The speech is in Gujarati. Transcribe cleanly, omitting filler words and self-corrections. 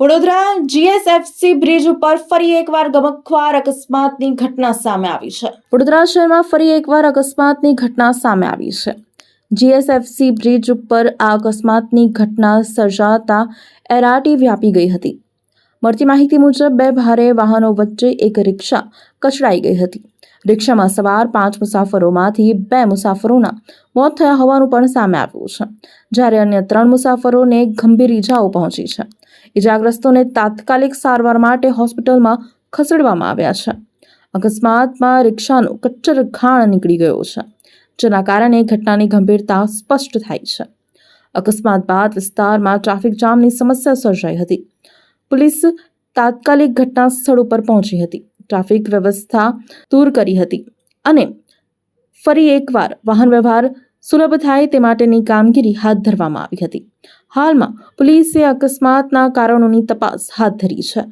વડોદરા જીએસએફસી બ્રિજ ઉપર ફરી એકવાર ગમખ્વાર અકસ્માતની ઘટના સામે આવી છે. વડોદરા શહેરમાં ફરી એકવાર અકસ્માતની ઘટના સામે આવી છે. જીએસએફસી બ્રિજ ઉપર આ અકસ્માતની ઘટના સર્જાતા એરાટી વ્યાપી ગઈ હતી. મળતી માહિતી મુજબ બે ભારે વાહનો વચ્ચે એક રિક્ષા કચડાઈ ગઈ હતી. રિક્ષામાં સવાર 5 મુસાફરોમાંથી 2 મુસાફરોના મોત થયા હોવાનું પણ સામે આવ્યું છે, જ્યારે અન્ય 3 મુસાફરોને ગંભીર ઈજાઓ પહોંચી છે. ઈજાગ્રસ્તોને તાત્કાલિક સારવાર માટે હોસ્પિટલમાં ખસેડવામાં આવ્યા છે. અકસ્માતમાં રિક્ષાનો કચ્ચર ખાણ નીકળી ગયો છે, જેના કારણે ઘટનાની ગંભીરતા સ્પષ્ટ થાય છે. અકસ્માત બાદ વિસ્તારમાં ટ્રાફિક જામની સમસ્યા સર્જાઈ હતી. પોલીસ તાત્કાલિક ઘટના સ્થળ ઉપર પહોંચી હતી, ટ્રાફિક વ્યવસ્થા દૂર કરી હતી અને ફરી એકવાર વાહન વ્યવહાર સુલભ થાય તે માટેની કામગીરી હાથ ધરવામાં આવી હતી. હાલમાં પોલીસે અકસ્માતના કારણોની તપાસ હાથ ધરી છે.